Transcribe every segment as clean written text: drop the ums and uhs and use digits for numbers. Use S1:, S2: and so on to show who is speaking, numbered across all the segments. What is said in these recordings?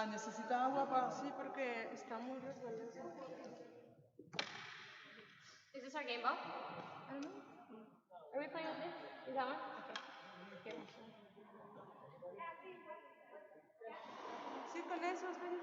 S1: necesita agua para sí porque está muy resbaloso.
S2: Is this our game ball? I don't know. Are we playing with this? Is that one? Okay.
S1: Sí, con eso, ven.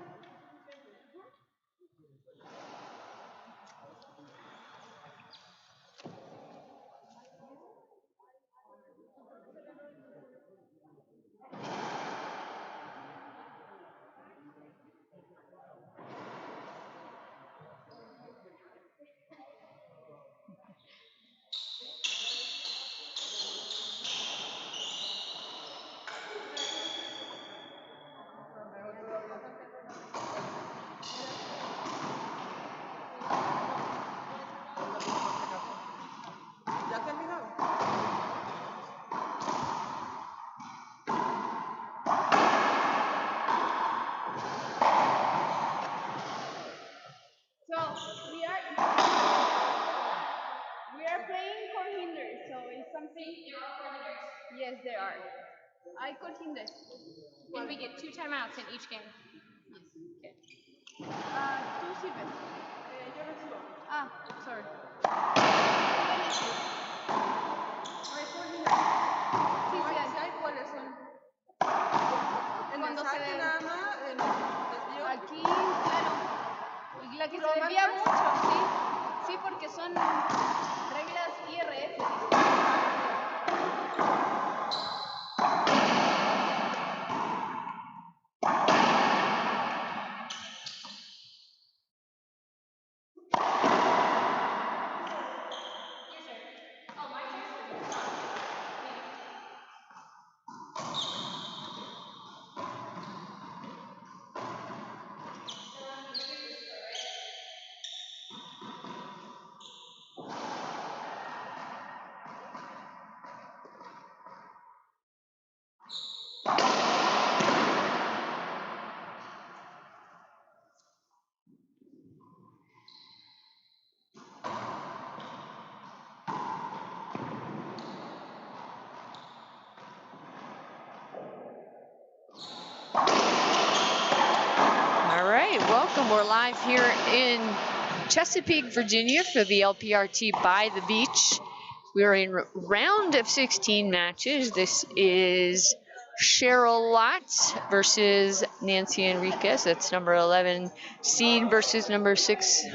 S1: ¿Ya terminó?
S3: So we are playing for hinders. So it's something. Yes, there are. I could hinder.
S2: And we get 2 timeouts in each game.
S3: Yes. Tú sirves.
S1: Yo recibo.
S3: Ah, sorry. Sí, sí hay.
S1: ¿Hay cuáles son? En el
S3: Cuando se
S1: saque
S3: ve-
S1: nada más, en el desvío.
S3: Aquí, claro. Y la que se desvía mucho, sí. Sí, porque son reglas IRF.
S4: All right, welcome. We're live here in Chesapeake, Virginia for the LPRT by the beach. We're in round of 16 matches. This is Cheryl Lotz versus Nancy Enriquez. That's number 11 seed versus number 6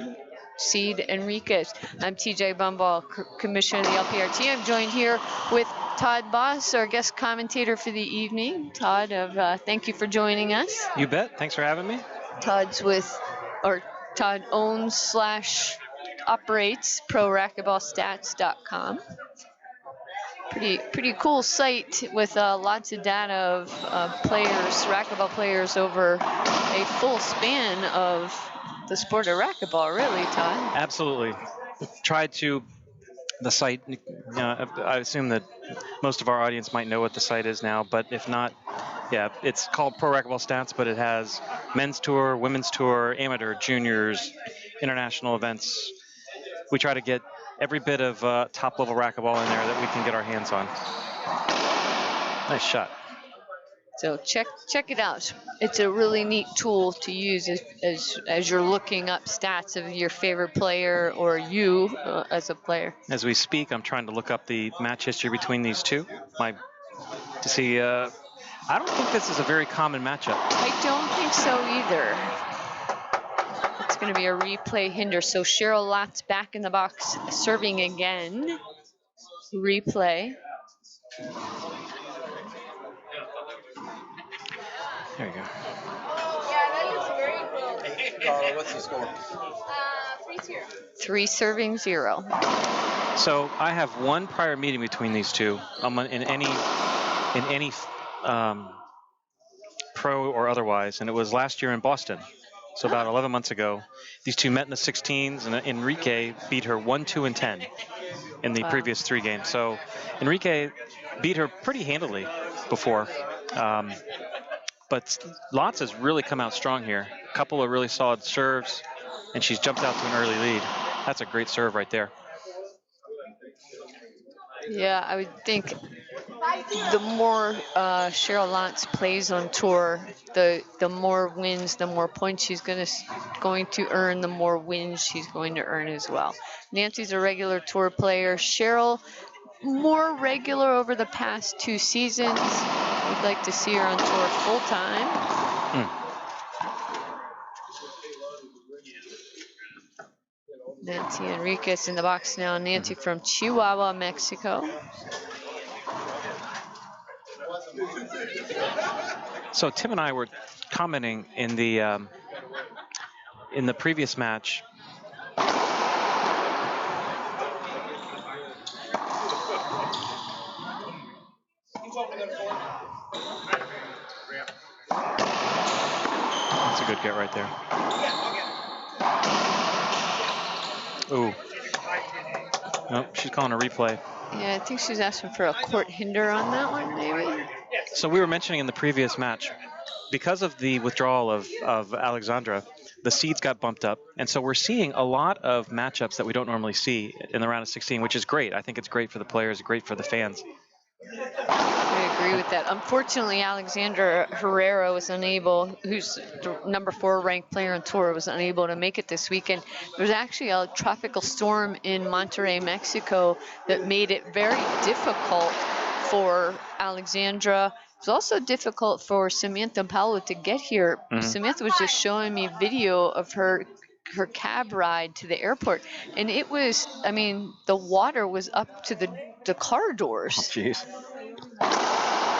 S4: seed Enriquez. I'm TJ Bumball, Commissioner of the LPRT. I'm joined here with Todd Boss, our guest commentator for the evening. Todd, thank you for joining us.
S5: You bet. Thanks for having me.
S4: Todd owns / operates ProRacquetballStats.com. Pretty cool site with lots of data of players, racquetball players over a full span of the sport of racquetball, really, Todd.
S5: Absolutely. The site, I assume that most of our audience might know what the site is now, but if not, yeah, it's called Pro Racquetball Stats, but it has men's tour, women's tour, amateur, juniors, international events. We try to get every bit of top-level racquetball in there that we can get our hands on. Nice shot.
S4: So check it out. It's a really neat tool to use as you're looking up stats of your favorite player or you as a player.
S5: As we speak, I'm trying to look up the match history between these two to see. I don't think this is a very common matchup.
S4: I don't think so either. It's going to be a replay hinder. So Cheryl Lotz back in the box, serving again. Replay.
S5: There you go.
S3: Yeah, that looks very close.
S6: Carla, what's the score?
S3: 3-0.
S4: 3 serving 0.
S5: So I have one prior meeting between these two in any pro or otherwise, and it was last year in Boston. So about 11 months ago, these two met in the 16s, and Enrique beat her 1-2 and 10 in the previous 3 games. So Enrique beat her pretty handily before. But Lotz has really come out strong here. A couple of really solid serves, and she's jumped out to an early lead. That's a great serve right there.
S4: Yeah, I would think the more Cheryl Lantz plays on tour, the more wins, the more points she's going to earn, the more wins she's going to earn as well. Nancy's a regular tour player. Cheryl, more regular over the past 2 seasons. We'd like to see her on tour full time. Nancy Enriquez in the box now. Nancy from Chihuahua, Mexico.
S5: So Tim and I were commenting in the previous match. That's a good get right there. Ooh. Nope, she's calling a replay.
S4: Yeah, I think she's asking for a court hinder on that one, maybe.
S5: So we were mentioning in the previous match, because of the withdrawal of Alexandra, the seeds got bumped up. And so we're seeing a lot of matchups that we don't normally see in the round of 16, which is great. I think it's great for the players, great for the fans.
S4: I agree with that. Unfortunately, Alexandra Herrera was unable, who's the number 4 ranked player on tour, was unable to make it this weekend. There was actually a tropical storm in Monterrey, Mexico that made it very difficult for Alexandra. It was also difficult for Samantha Paulo to get here. Samantha was just showing me video of her cab ride to the airport, and it was, I mean, the water was up to the car doors.
S5: Oh, jeez.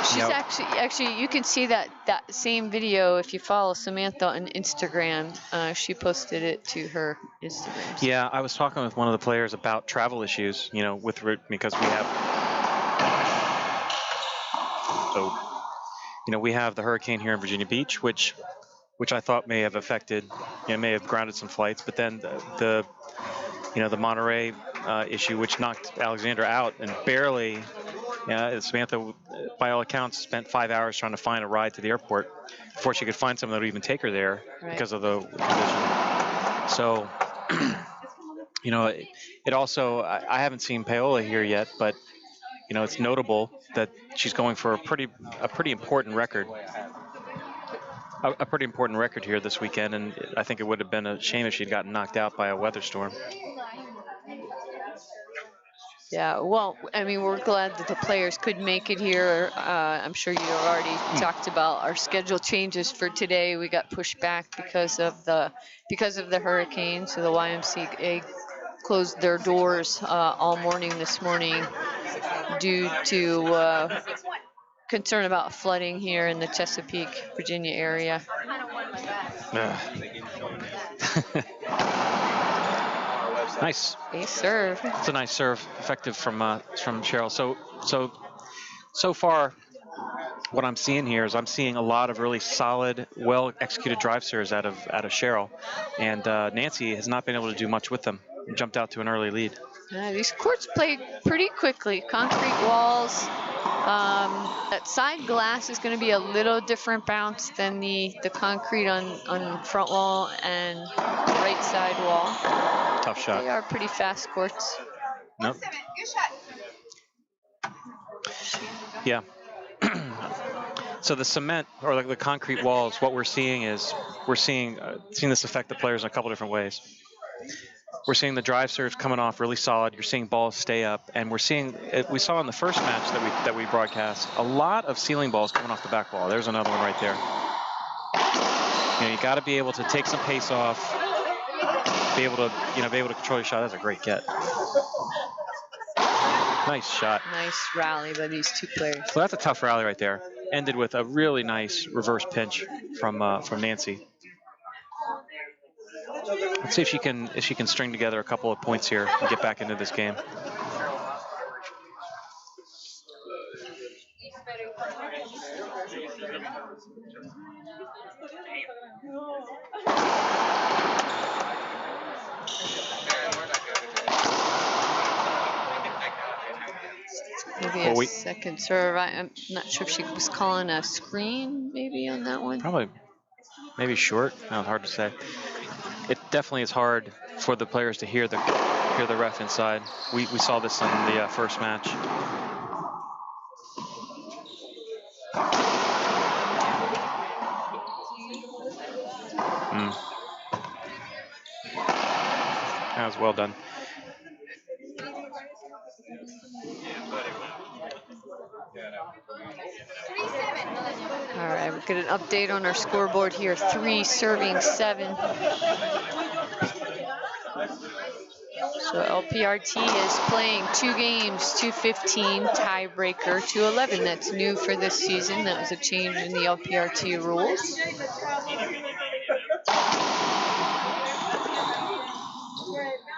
S4: She's actually you can see that same video if you follow Samantha on Instagram. She posted it to her Instagram.
S5: Yeah, I was talking with one of the players about travel issues, you know, because we have, we have the hurricane here in Virginia Beach, which I thought may have affected, may have grounded some flights, but then the Monterey issue, which knocked Alexandra out and barely. Yeah, Samantha, by all accounts, spent 5 hours trying to find a ride to the airport before she could find someone that would even take her there because of the condition. So, it also, I haven't seen Paola here yet, but, it's notable that she's going for a pretty important record. A pretty important record here this weekend, and I think it would have been a shame if she'd gotten knocked out by a weather storm.
S4: Yeah, well, I mean, we're glad that the players could make it here. I'm sure you already talked about our schedule changes for today. We got pushed back because of the hurricane. So the YMCA closed their doors all morning this morning due to concern about flooding here in the Chesapeake, Virginia area.
S5: Nice.
S4: Ace serve.
S5: It's a nice serve, effective from Cheryl. So far, what I'm seeing here is I'm seeing a lot of really solid, well-executed drive serves out of Cheryl, and Nancy has not been able to do much with them. Jumped out to an early lead.
S4: These courts play pretty quickly. Concrete walls. That side glass is going to be a little different bounce than the concrete on front wall and right side wall.
S5: Tough shot.
S4: They are pretty fast courts.
S5: Nope. Yeah. So the cement or the concrete walls, what we're seeing is seeing this affect the players in a couple different ways. We're seeing the drive serves coming off really solid. You're seeing balls stay up, and we're seeing. We saw in the first match that we broadcast a lot of ceiling balls coming off the back wall. There's another one right there. You got to be able to take some pace off, be able to control your shot. That's a great get. Nice shot.
S4: Nice rally by these two players.
S5: So that's a tough rally right there. Ended with a really nice reverse pinch from Nancy. Let's see if she can string together a couple of points here and get back into this game.
S4: Maybe a second serve. I'm not sure if she was calling a screen maybe on that one.
S5: Probably, maybe short. No, hard to say. It definitely is hard for the players to hear the ref inside. We saw this in the first match. That was well done.
S4: All right, we get an update on our scoreboard here. 3 serving 7. So LPRT is playing 2 games, 2-15, tiebreaker, 2-11. That's new for this season. That was a change in the LPRT rules.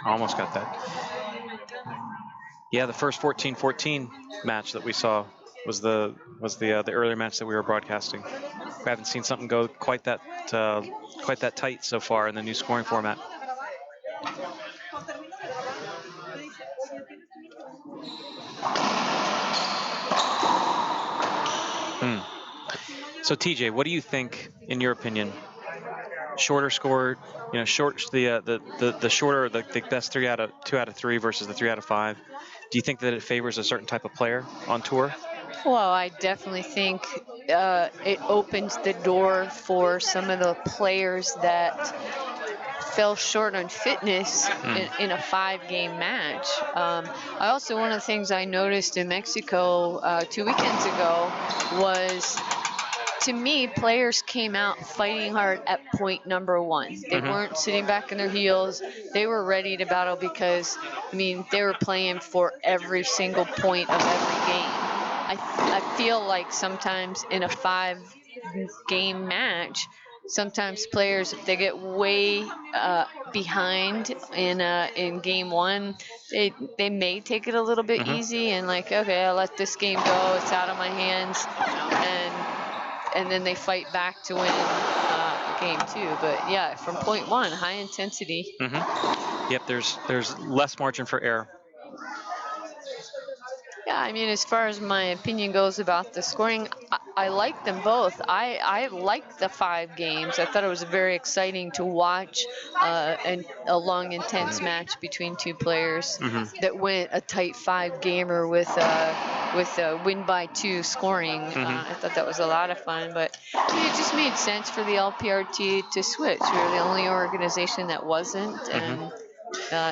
S5: Almost got that. Yeah, the first 14-14 match that we saw was the earlier match that we were broadcasting. We haven't seen something go quite that tight so far in the new scoring format. So TJ, what do you think, in your opinion? Shorter score, the shorter, the best 2 out of 3 versus the 3 out of 5. Do you think that it favors a certain type of player on tour?
S4: Well, I definitely think it opens the door for some of the players that fell short on fitness in a 5-game match. I also, one of the things I noticed in Mexico 2 weekends ago was, to me, players came out fighting hard at point number 1. They weren't sitting back in their heels. They were ready to battle because, I mean, they were playing for every single point of every game. I feel like sometimes in a 5-game match, sometimes players, if they get way behind in game 1, they may take it a little bit easy and like, okay, I'll let this game go. It's out of my hands, and then they fight back to win game 2. But yeah, from point 1, high intensity.
S5: Yep, there's less margin for error.
S4: Yeah, I mean, as far as my opinion goes about the scoring, I like them both. I liked the 5 games. I thought it was very exciting to watch a long, intense match between 2 players that went a tight 5-gamer with a win by 2 scoring. I thought that was a lot of fun, but it just made sense for the LPRT to switch. We were the only organization that wasn't, and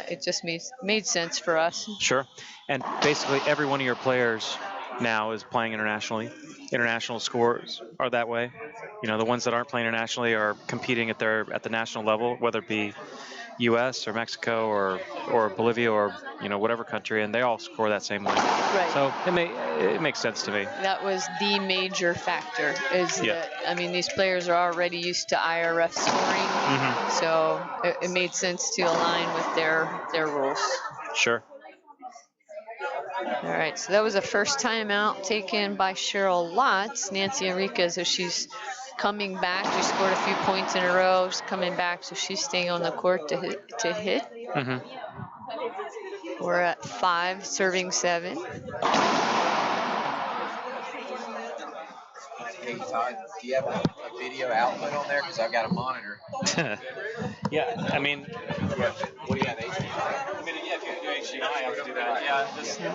S4: it just made sense for us.
S5: Sure. And basically every one of your players now is playing internationally. International scores are that way. The ones that aren't playing internationally are competing at the national level, whether it be U.S. or Mexico or Bolivia or whatever country, and they all score that same way.
S4: Right.
S5: So it makes sense to me.
S4: That was the major factor. That, I mean, these players are already used to IRF scoring, so it made sense to align with their rules.
S5: Sure.
S4: All right, so that was a first timeout taken by Cheryl Lotz. Nancy Enriquez, so she's coming back. She scored a few points in a row. She's coming back, so she's staying on the court to hit. We're at 5, serving 7.
S6: Hey Todd, do you have a video output on there? Because I've got a monitor.
S5: Yeah, I mean,
S6: What do you have, HDMI?
S5: I mean, yeah, if you can do HDMI, I would do that. Yeah.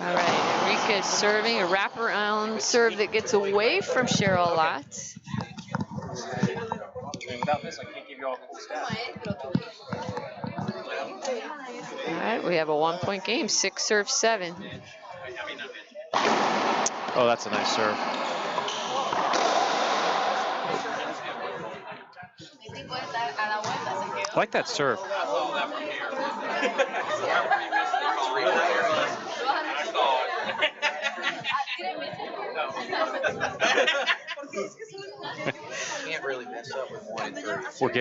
S4: All right, Enriquez serving a wraparound serve that gets away from Cheryl Lotz.
S5: I mean, without this, I can't give you all cool stats.
S4: All right, we have a 1-point game, 6 serve 7.
S5: Oh, that's a nice serve. I like that serve.
S6: Can't really mess up with 1 and 3.
S5: We're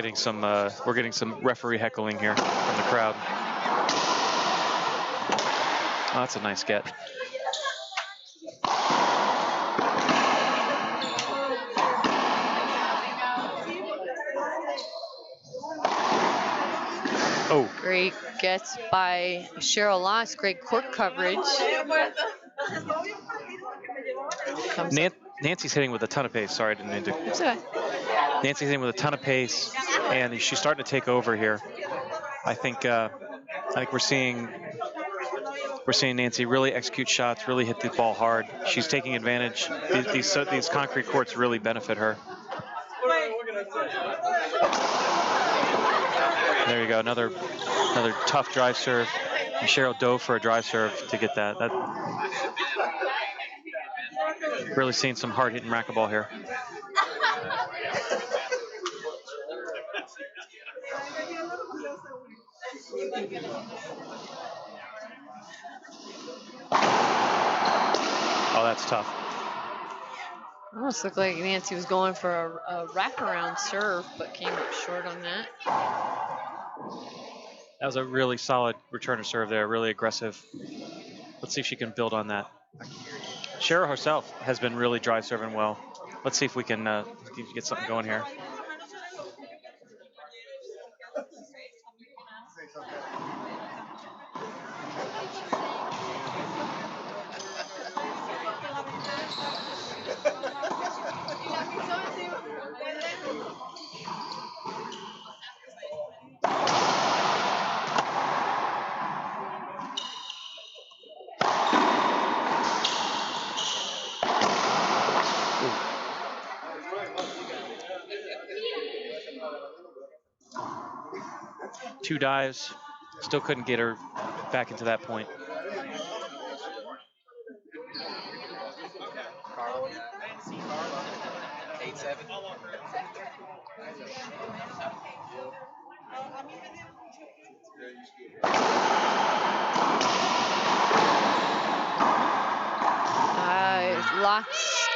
S5: getting some referee heckling here from the crowd. Oh, that's a nice get. Oh.
S4: Great gets by Cheryl Lotz. Great court coverage.
S5: Nancy's hitting with a ton of pace. Sorry, I didn't mean to. Nancy's hitting with a ton of pace, and she's starting to take over here. I think we're seeing Nancy really execute shots, really hit the ball hard. She's taking advantage. These concrete courts really benefit her. There you go. Another tough drive serve. And Cheryl dove for a drive serve to get that. Really seeing some hard hitting racquetball here. Oh, that's tough.
S4: Almost looked like Nancy was going for a wraparound serve, but came up short on that.
S5: That was a really solid return of serve there, really aggressive. Let's see if she can build on that. Cheryl herself has been really drive serving well. Let's see if we can get something going here. Two dives, still couldn't get her back into that point.
S6: Carla. 8-7.
S4: Locks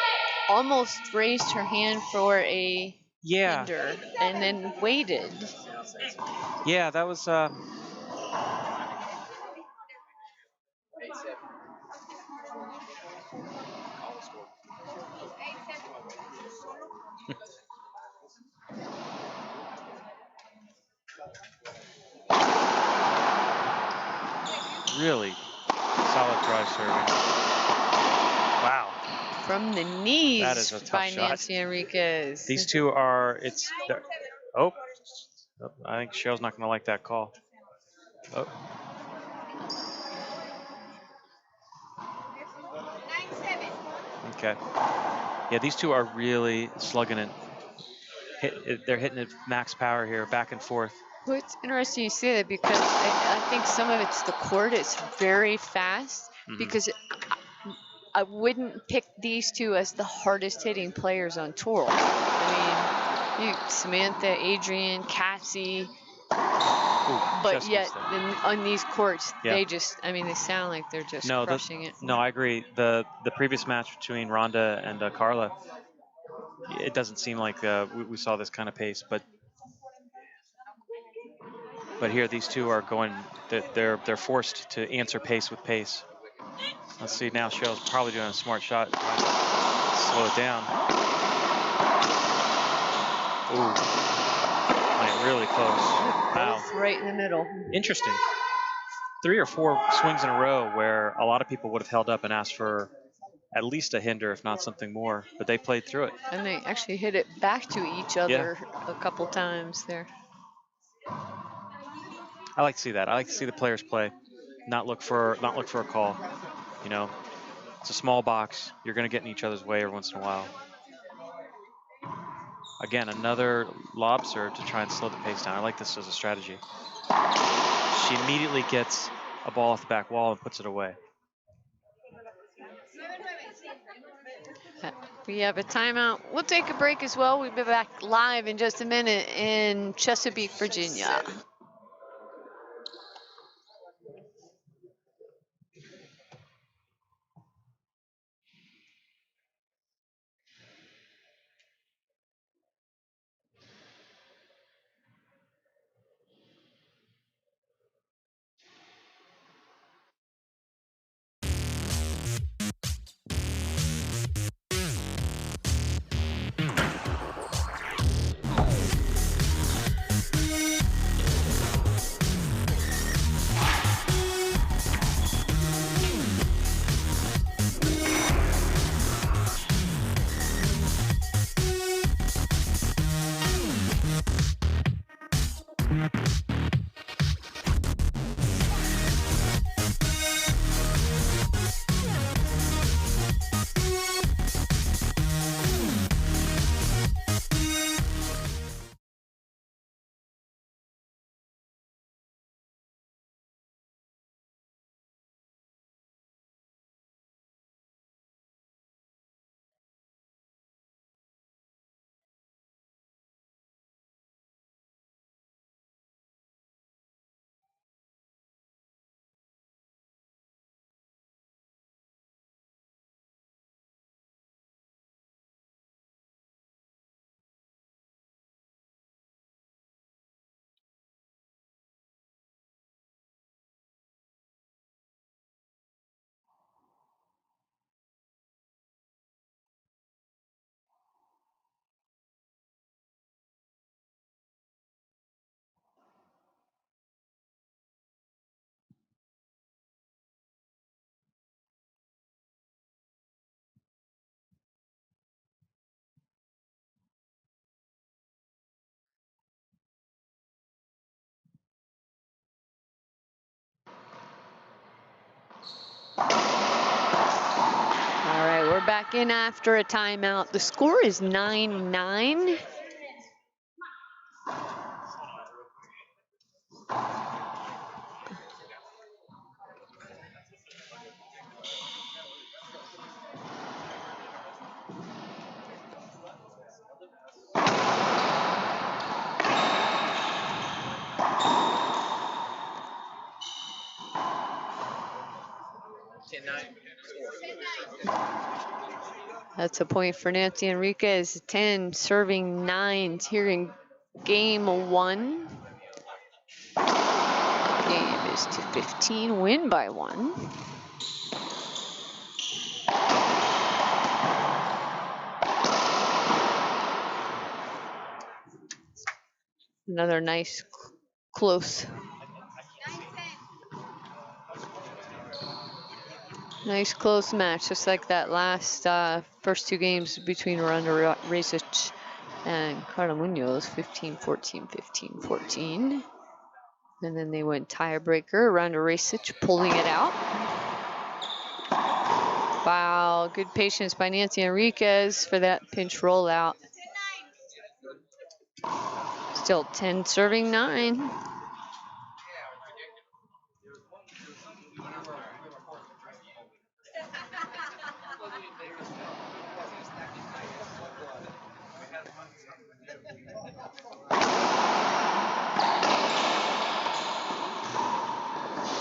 S4: almost raised her hand for a hinder and then waited.
S5: Yeah, that was.
S6: 8-7.
S5: Really solid drive serving. Wow.
S4: From the knees
S5: That is a tough
S4: by
S5: shot.
S4: Nancy Enriquez.
S5: These two are, oh, I think Cheryl's not going to like that call. Oh. Okay. Yeah, these two are really slugging it. They're hitting it max power here, back and forth.
S4: Well, it's interesting you say that because I think some of it's the court. It's very fast because I wouldn't pick these two as the hardest hitting players on tour. I mean, Samantha, Adrian, Cassie, but yet on these courts, they just, I mean, they sound like they're just crushing it.
S5: No, I agree. The previous match between Rhonda and Carla, it doesn't seem like we saw this kind of pace, but here these two are going. They're forced to answer pace with pace. Let's see now. Cheryl's probably doing a smart shot. Slow it down. Ooh, went really close. Wow.
S4: Both right in the middle.
S5: Interesting. 3 or 4 swings in a row where a lot of people would have held up and asked for at least a hinder, if not something more, but they played through it.
S4: And they actually hit it back to each other a couple times there.
S5: I like to see that. I like to see the players play, not look for a call. You know, it's a small box. You're going to get in each other's way every once in a while. Again, another lob serve to try and slow the pace down. I like this as a strategy. She immediately gets a ball off the back wall and puts it away.
S4: We have a timeout. We'll take a break as well. We'll be back live in just a minute in Chesapeake, Virginia. we're back in after a timeout. The score is 9-9. That's a point for Nancy Enriquez. 10 serving 9s here in game 1. Game is to 15, win by 1. Another nice close. Nice close match, just like that last first 2 games between Randa Rasic and Carla Munoz, 15-14, 15-14. And then they went tiebreaker, Randa Rasic pulling it out. Wow, good patience by Nancy Enriquez for that pinch rollout. Still 10 serving 9.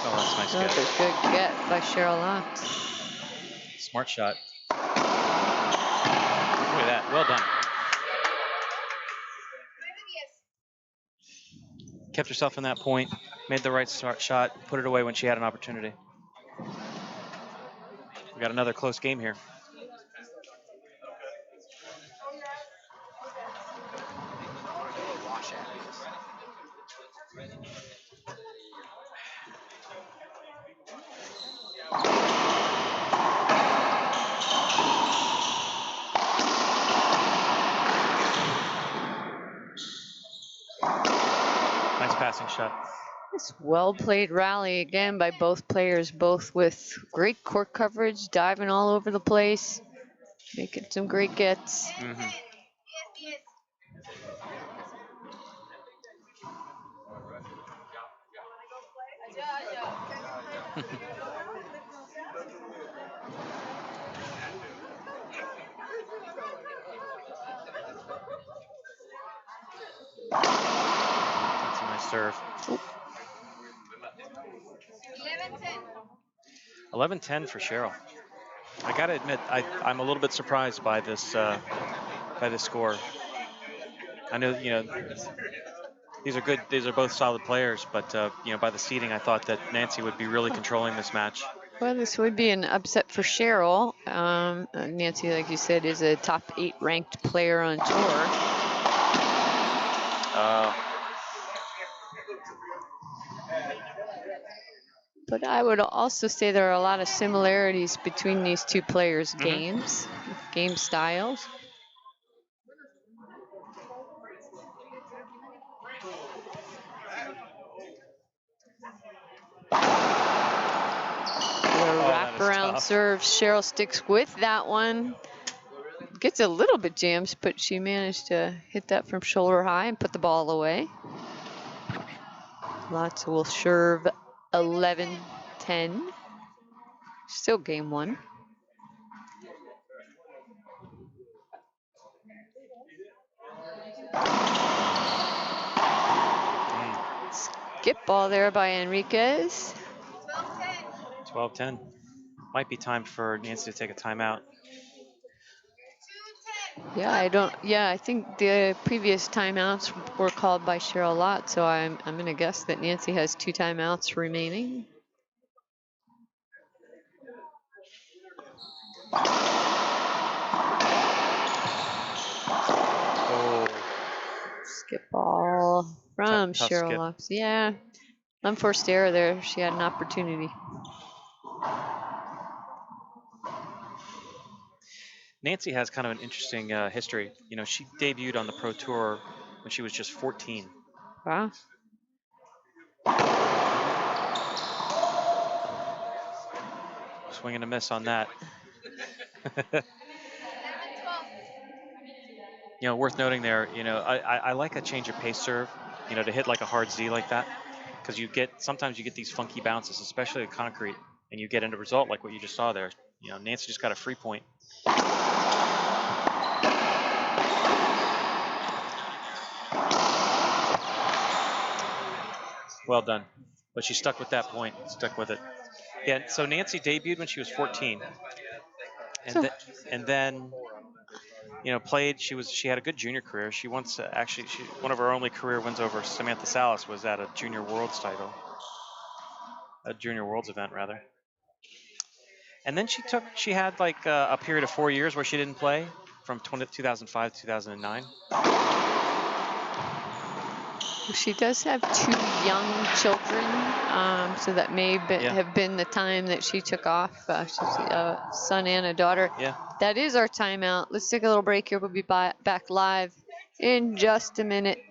S5: Oh, that's nice.
S4: Another good get by Cheryl Locks.
S5: Smart shot. Look at that. Well done. Kept herself in that point, made the right shot, put it away when she had an opportunity. We got another close game here. Nice passing shot.
S4: This well-played rally again by both players, both with great court coverage, diving all over the place, making some great gets.
S5: That's a nice serve. 11-10 for Cheryl. I gotta admit, I'm a little bit surprised by this score. I know, these are good. These are both solid players, but by the seeding, I thought that Nancy would be really controlling this match.
S4: Well, this would be an upset for Cheryl. Nancy, like you said, is a top 8 ranked player on tour. But I would also say there are a lot of similarities between these two players' games, game styles. Wraparound serve. Cheryl sticks with that one. Gets a little bit jammed, but she managed to hit that from shoulder high and put the ball away. Lots will serve 11-10. Still game 1. Skip ball there by Enriquez.
S5: 12-10. Might be time for Nancy to take a timeout.
S4: I think the previous timeouts were called by Cheryl Lott, so I'm going to guess that Nancy has 2 timeouts remaining. Skip ball from Cheryl Lott. Yeah, unforced error there. She had an opportunity.
S5: Nancy has kind of an interesting history. She debuted on the Pro Tour when she was just 14.
S4: Wow.
S5: Swing and a miss on that. Worth noting there, I like a change of pace serve, to hit like a hard Z like that, because sometimes you get these funky bounces, especially with concrete, and you get into a result like what you just saw there. Nancy just got a free point. Well done. But she stuck with that point, stuck with it. Yeah, so Nancy debuted when she was 14. And then played. She had a good junior career. She once one of her only career wins over Samantha Salas was at a junior worlds title, a junior worlds event rather. And then she had like a period of 4 years where she didn't play from 2005 to 2009.
S4: She does have 2 young children, so that may have been the time that she took off. She's a son and a daughter.
S5: Yeah.
S4: That is our timeout. Let's take a little break here. We'll be back live in just a minute.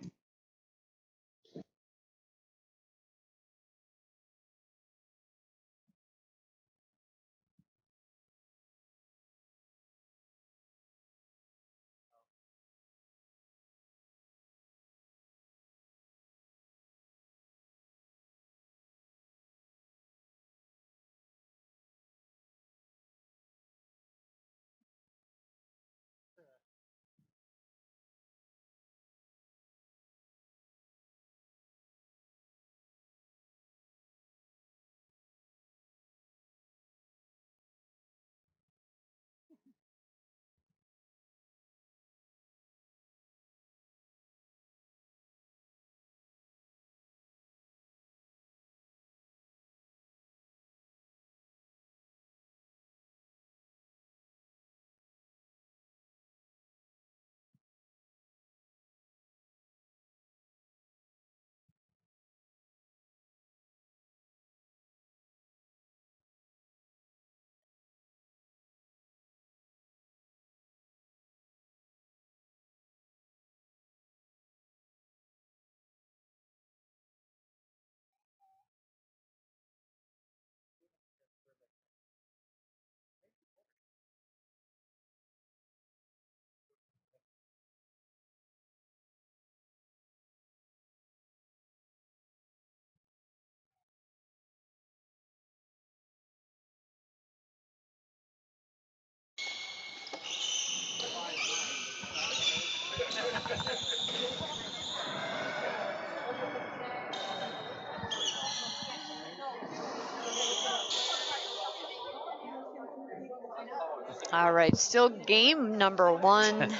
S4: All right, still game number 1.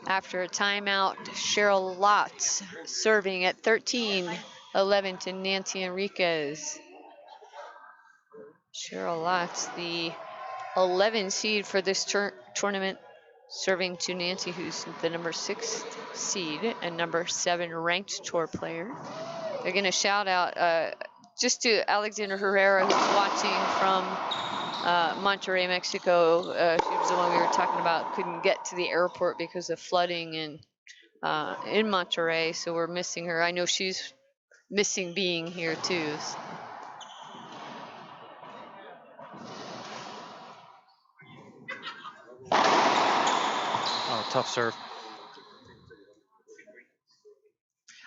S4: After a timeout, Cheryl Lotz serving at 13-11 to Nancy Enriquez. Cheryl Lotz, the 11 seed for this tournament, serving to Nancy, who's the number 6 seed and number 7 ranked tour player. They're going to shout out just to Alexander Herrera, who's watching from Monterrey, Mexico. She was the one we were talking about, couldn't get to the airport because of flooding in Monterrey, so we're missing her. I know she's missing being here too.
S5: Oh, tough serve.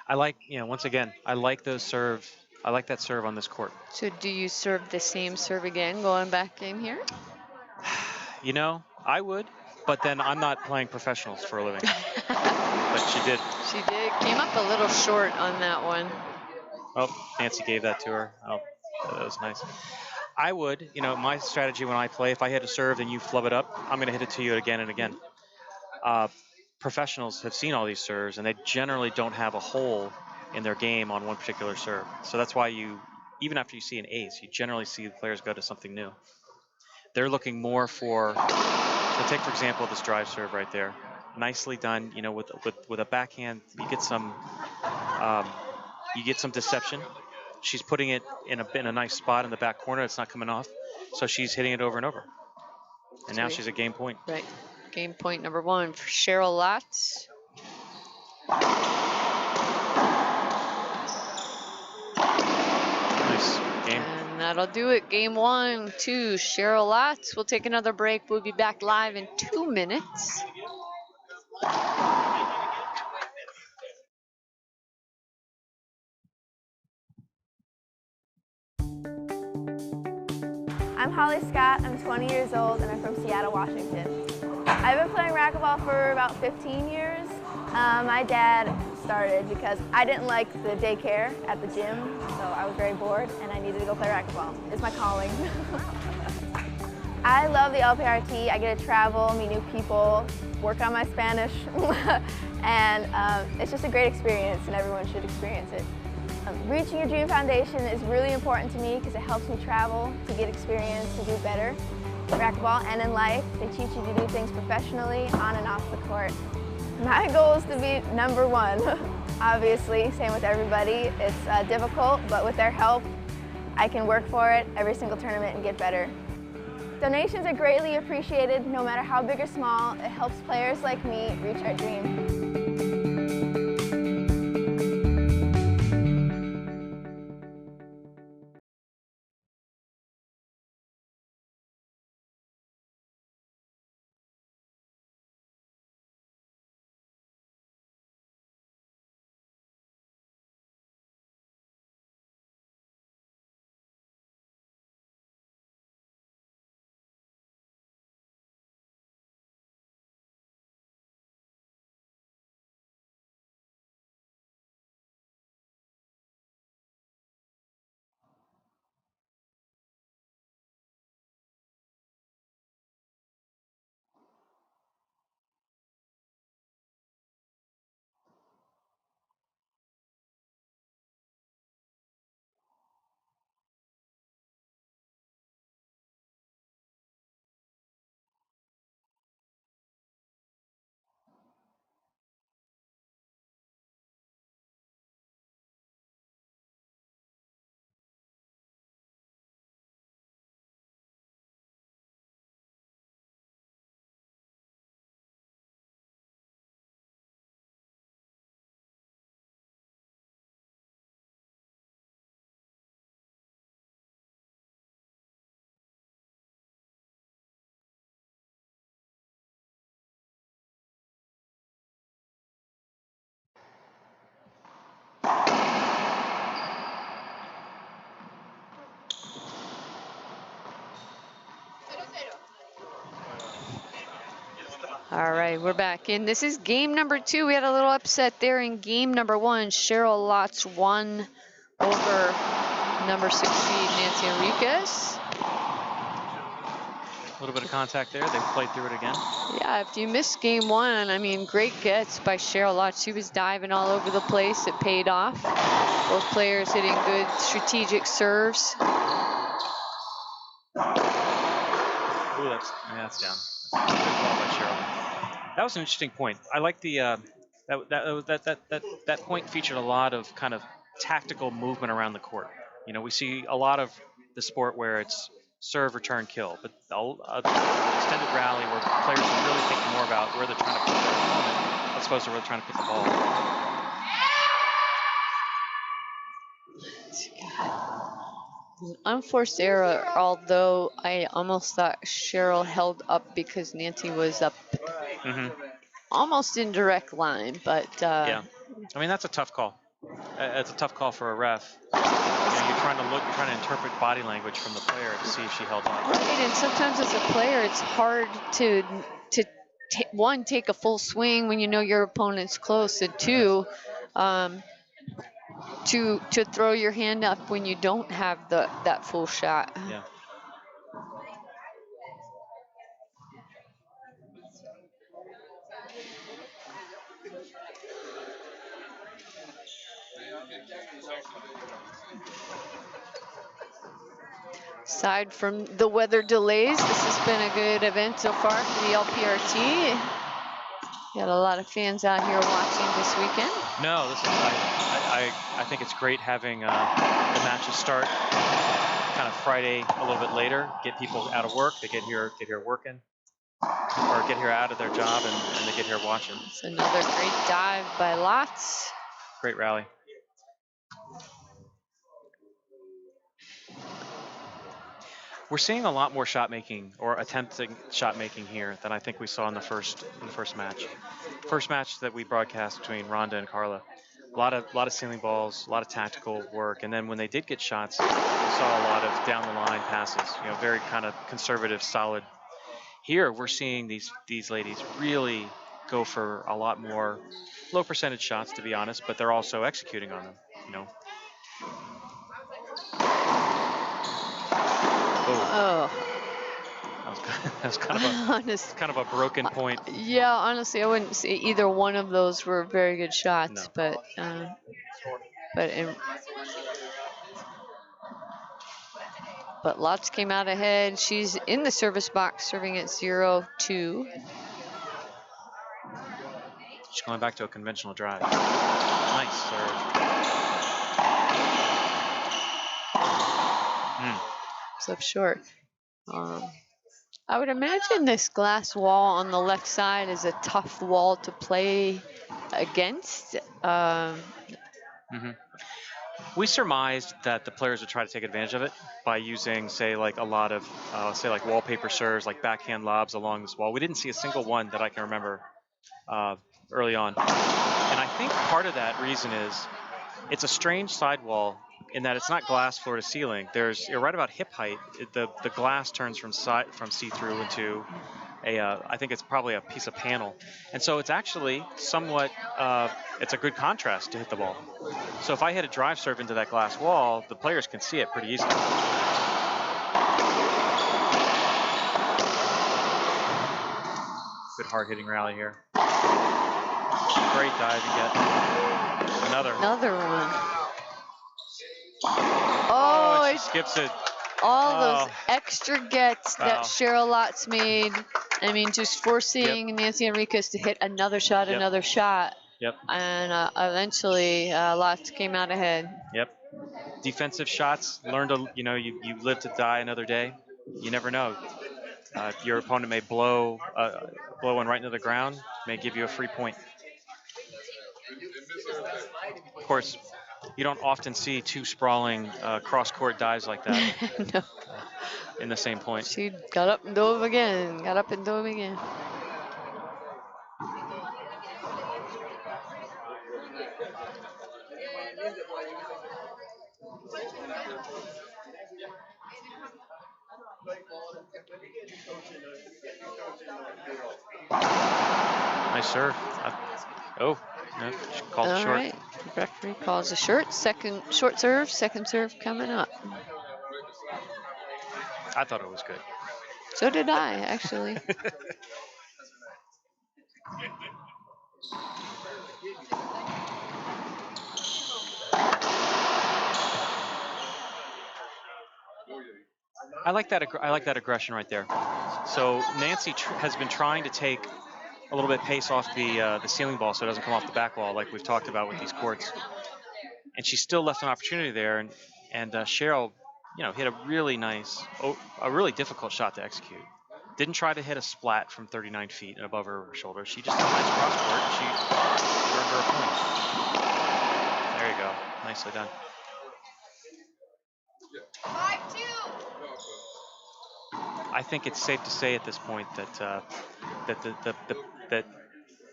S5: I like, once again, I like those serves. I like that serve on this court.
S4: So do you serve the same serve again going back in here?
S5: I would, but then I'm not playing professionals for a living. But she did.
S4: She did. Came up a little short on that one.
S5: Oh, Nancy gave that to her. Oh, that was nice. I would, my strategy when I play, if I hit a serve and you flub it up, I'm going to hit it to you again and again. Professionals have seen all these serves, and they generally don't have a hole in their game on one particular serve. So that's why even after you see an ace, you generally see the players go to something new. They're looking more for, so take for example this drive serve right there. Nicely done, with a backhand, you get some deception. She's putting it in a nice spot in the back corner. It's not coming off, so she's hitting it over and over. And now she's at game point.
S4: Right. Game point number 1 for Cheryl Lotz.
S5: Nice game.
S4: And that'll do it. Game 1 to Cheryl Lotz. We'll take another break. We'll be back live in 2 minutes.
S7: I'm Holly Scott, I'm 20 years old, and I'm from Seattle, Washington. I've been playing racquetball for about 15 years. My dad started because I didn't like the daycare at the gym, so I was very bored and I needed to go play racquetball. It's my calling. I love the LPRT. I get to travel, meet new people, work on my Spanish, and it's just a great experience and everyone should experience it. Reaching your dream foundation is really important to me because it helps me travel, to get experience, to do better in racquetball and in life. They teach you to do things professionally, on and off the court. My goal is to be #1. Obviously, same with everybody. It's difficult, but with their help, I can work for it every single tournament and get better. Donations are greatly appreciated, no matter how big or small. It helps players like me reach our dream.
S4: All right, we're back in. This is game number 2. We had a little upset there in game number 1. Cheryl Lotz won over number 6 seed Nancy Enriquez.
S5: A little bit of contact there. They played through it again.
S4: Yeah, if you missed game 1, I mean, great gets by Cheryl Lotz. She was diving all over the place. It paid off. Both players hitting good strategic serves.
S5: Ooh, that's down. That's good ball by Cheryl. That was an interesting point. I like the that point featured a lot of kind of tactical movement around the court. You know, we see a lot of the sport where it's serve, return, kill, but extended rally where players are really thinking more about where they're trying to put their opponent as opposed to where they're trying to put the ball.
S4: Unforced error, although I almost thought Cheryl held up because Nancy was up almost in direct line, but
S5: yeah, I mean that's a tough call. It's a tough call for a ref. You know, you're trying to interpret body language from the player to see if she held on.
S4: Right, and sometimes as a player, it's hard to one, take a full swing when you know your opponent's close, and two, to throw your hand up when you don't have that full shot.
S5: Yeah.
S4: Aside from the weather delays, this has been a good event so far for the LPRT. Got a lot of fans out here watching this weekend.
S5: No, this is, I think it's great having the matches start kind of Friday a little bit later, get people out of work, they get here working, or get here out of their job and they get here watching.
S4: It's another great dive by Lotz.
S5: Great rally. We're seeing a lot more shot making or attempting shot making here than I think we saw in the first match. First match that we broadcast between Rhonda and Carla. A lot of ceiling balls, a lot of tactical work, and then when they did get shots, we saw a lot of down the line passes. You know, very kind of conservative, solid. Here we're seeing these ladies really go for a lot more low percentage shots, to be honest, but they're also executing on them. You know.
S4: Oh.
S5: That was kind of a broken point.
S4: Yeah, honestly, I wouldn't say either one of those were very good shots,
S5: No.
S4: but Lots came out ahead. She's in the service box, serving at 0-2.
S5: She's going back to a conventional drive. Nice serve.
S4: It's up short. I would imagine this glass wall on the left side is a tough wall to play against.
S5: We surmised that the players would try to take advantage of it by using, say, like a lot of, say, like wallpaper serves, like backhand lobs along this wall. We didn't see a single one that I can remember early on. And I think part of that reason is it's a strange sidewall in that it's not glass floor to ceiling. You're right about hip height. The glass turns from see-through into I think it's probably a piece of panel. And so it's actually somewhat, it's a good contrast to hit the ball. So if I hit a drive serve into that glass wall, the players can see it pretty easily. Good hard hitting rally here. Great dive again.
S4: Another one. Oh,
S5: she skips it.
S4: All those extra gets that Cheryl Lotz made. I mean, just forcing Nancy Enriquez to hit another shot.
S5: Yep.
S4: And eventually, Lotz came out ahead.
S5: Yep. Defensive shots. Learn to, you live to die another day. You never know. Your opponent may blow one right into the ground. May give you a free point. Of course, you don't often see two sprawling cross-court dives like that.
S4: No.
S5: In the same point.
S4: She got up and dove again.
S5: Nice serve. No, she called it short.
S4: All right, referee calls a short serve, second serve coming up.
S5: I thought it was good.
S4: So did I, actually.
S5: I like that aggression right there. So Nancy has been trying to take a little bit pace off the ceiling ball so it doesn't come off the back wall like we've talked about with these courts. And she still left an opportunity there, and Cheryl, hit a really nice, a really difficult shot to execute. Didn't try to hit a splat from 39 feet and above her shoulder. She just did a nice cross court, and she earned her a point. There you go. Nicely done.
S3: 5-2.
S5: I think it's safe to say at this point that that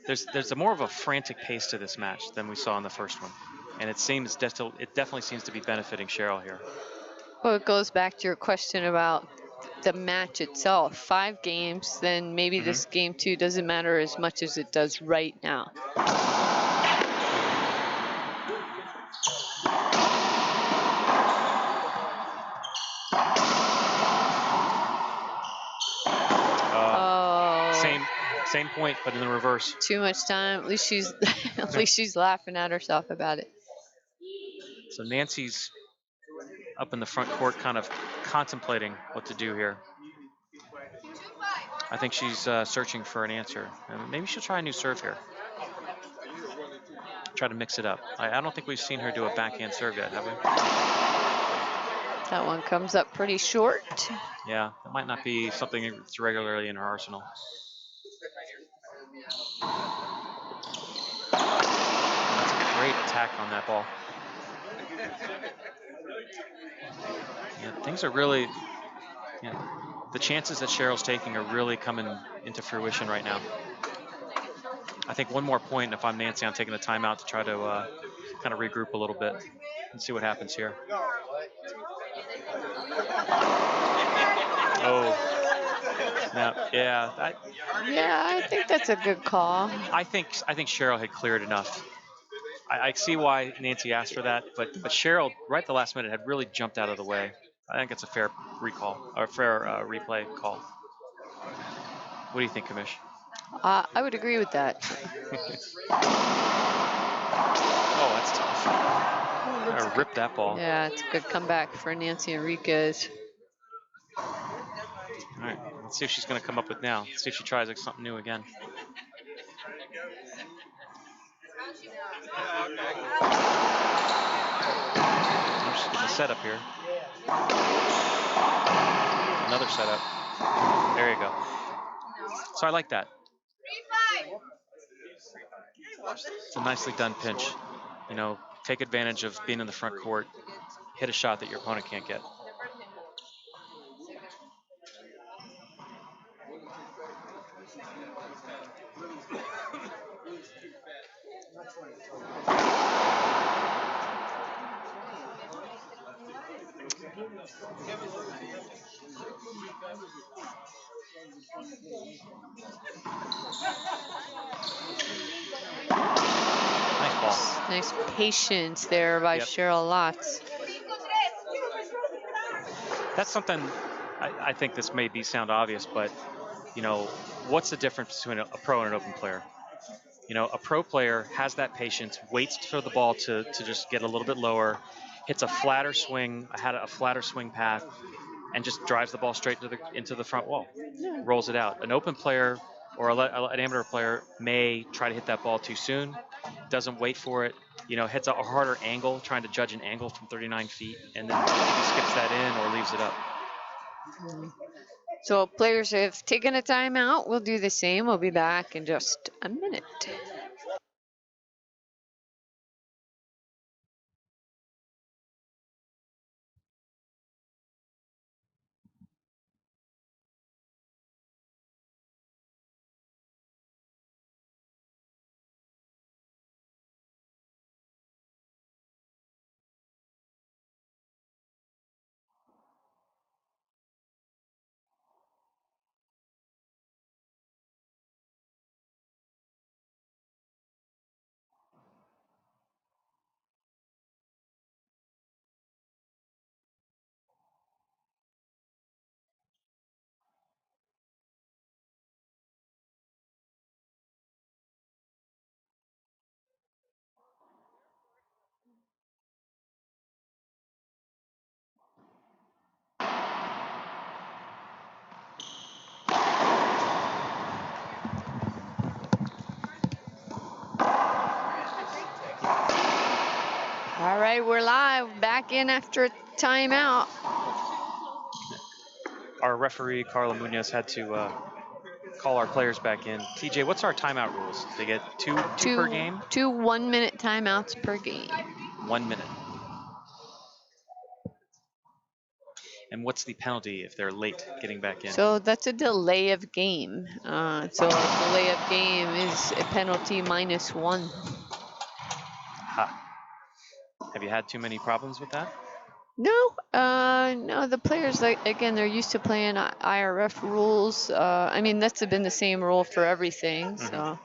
S5: there's a more of a frantic pace to this match than we saw in the first one, and it definitely seems to be benefiting Cheryl here.
S4: Well, it goes back to your question about the match itself. 5 games, then maybe this game 2 doesn't matter as much as it does right now.
S5: Same point, but in the reverse.
S4: Too much time. At least she's laughing at herself about it.
S5: So Nancy's up in the front court, kind of contemplating what to do here. I think she's searching for an answer. Maybe she'll try a new serve here. Try to mix it up. I don't think we've seen her do a backhand serve yet, have we?
S4: That one comes up pretty short.
S5: Yeah, that might not be something that's regularly in her arsenal. That's a great attack on that ball. Yeah, things are really Yeah. The chances that Cheryl's taking are really coming into fruition right now. I think one more point, if I'm Nancy, I'm taking a timeout to try to kind of regroup a little bit and see what happens here. Oh. Yeah.
S4: I think that's a good call.
S5: I think Cheryl had cleared enough. I see why Nancy asked for that, but Cheryl, right at the last minute, had really jumped out of the way. I think it's a fair recall, or fair replay call. What do you think, Kamish?
S4: I would agree with that.
S5: Oh, that's tough. Gotta rip that ball.
S4: Yeah, it's a good comeback for Nancy Enriquez.
S5: All right, let's see if she's going to come up with now. Let's see if she tries something new again. She's getting a setup here. Another setup. There you go. So I like that. It's a nicely done pinch. You know, take advantage of being in the front court. Hit a shot that your opponent can't get. Nice ball.
S4: Nice patience there by Cheryl Lotz.
S5: That's something, I think this may sound obvious, but, you know, what's the difference between a pro and an open player? You know, a pro player has that patience, waits for the ball to just get a little bit lower, hits a flatter swing, a flatter swing path, and just drives the ball straight into the front wall, rolls it out. An open player or an amateur player may try to hit that ball too soon, doesn't wait for it, you know, hits a harder angle, trying to judge an angle from 39 feet, and then skips that in or leaves it up.
S4: So players have taken a timeout. We'll do the same. We'll be back in just a minute. All right, we're live, back in after a timeout.
S5: Our referee, Carla Munoz, had to call our players back in. TJ, what's our timeout rules? They get two per game?
S4: 2 1-minute timeouts per game.
S5: 1 minute. And what's the penalty if they're late getting back in?
S4: So that's a delay of game. So a delay of game is a penalty -1.
S5: Ha. Have you had too many problems with that?
S4: No, no. The players, again, they're used to playing IRF rules. I mean, that's been the same rule for everything. So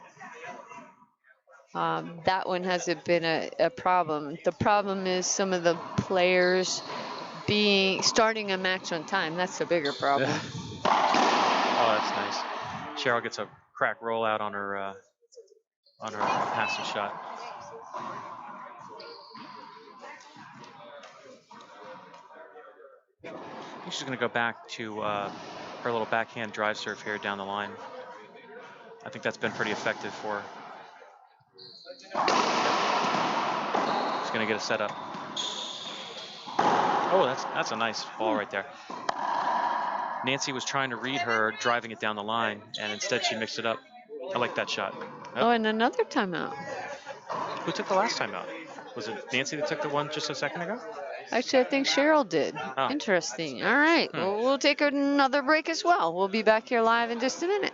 S4: that one hasn't been a problem. The problem is some of the players starting a match on time. That's the bigger problem.
S5: Oh, that's nice. Cheryl gets a crack rollout on her passing shot. I think she's going to go back to her little backhand drive serve here down the line. I think that's been pretty effective for her. She's going to get a setup. Oh, that's a nice ball right there. Nancy was trying to read her driving it down the line, and instead she mixed it up. I like that shot.
S4: Oh, and another timeout.
S5: Who took the last timeout? Was it Nancy that took the one just a second ago?
S4: Actually, I think Cheryl did.
S5: Oh.
S4: Interesting. All right. Well, we'll take another break as well. We'll be back here live in just a minute.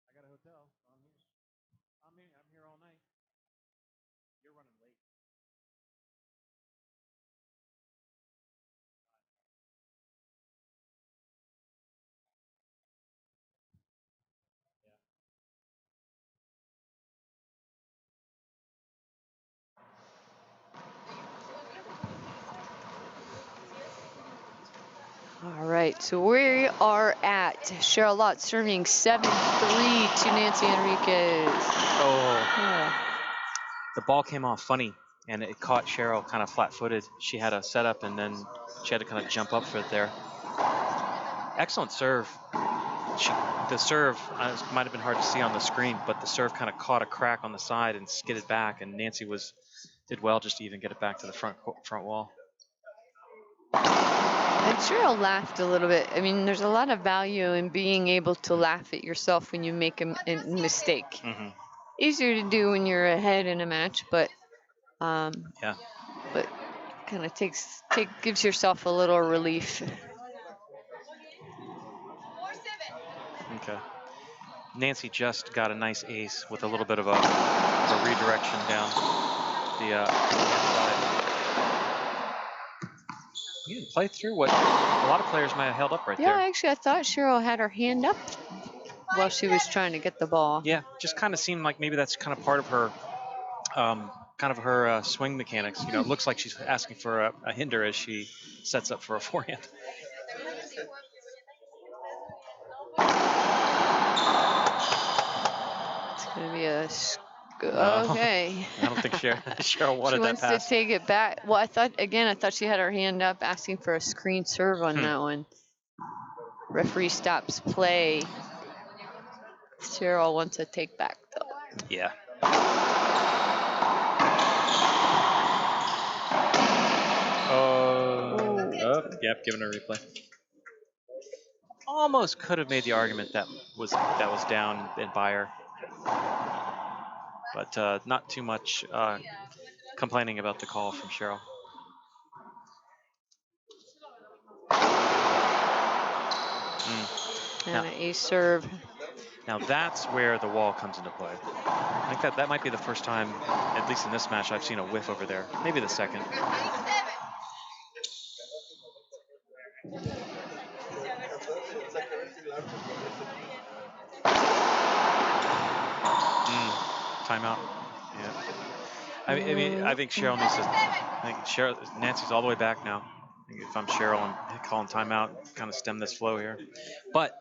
S5: I got a hotel. I'm here all night. You're running late.
S4: All right. So we are at Cheryl Lott serving 7-3 to Nancy Enriquez.
S5: Oh. The ball came off funny, and it caught Cheryl kind of flat-footed. She had a setup, and then she had to kind of jump up for it there. Excellent serve. The serve might have been hard to see on the screen, but the serve kind of caught a crack on the side and skidded back, and Nancy did well just to even get it back to the front wall.
S4: And Cheryl laughed a little bit. I mean, there's a lot of value in being able to laugh at yourself when you make a mistake.
S5: Mm-hmm.
S4: Easier to do when you're ahead in a match, but
S5: yeah.
S4: But kind of gives yourself a little relief.
S5: Okay. Nancy just got a nice ace with a little bit of a redirection down the side. You didn't play through what a lot of players might have held up right there.
S4: Yeah, actually, I thought Cheryl had her hand up while she was trying to get the ball.
S5: Yeah, just kind of seemed like maybe that's kind of part of her swing mechanics. You know, it looks like she's asking for a hinder as she sets up for a forehand.
S4: It's going to be a...
S5: No,
S4: okay.
S5: I don't think Cheryl wanted that pass.
S4: She wants to take it back. Well, I thought she had her hand up asking for a screen serve on that one. Referee stops play. Cheryl wants to take back, though.
S5: Yeah. Yep, giving a replay. Almost could have made the argument that was down and by her, but not too much complaining about the call from Cheryl.
S4: And an ace serve.
S5: Now that's where the wall comes into play. I think that might be the first time, at least in this match, I've seen a whiff over there. Maybe the second. Timeout. Yeah. I think Cheryl needs to. Nancy's all the way back now. I think if I'm Cheryl, I'm calling timeout, kind of stem this flow here. But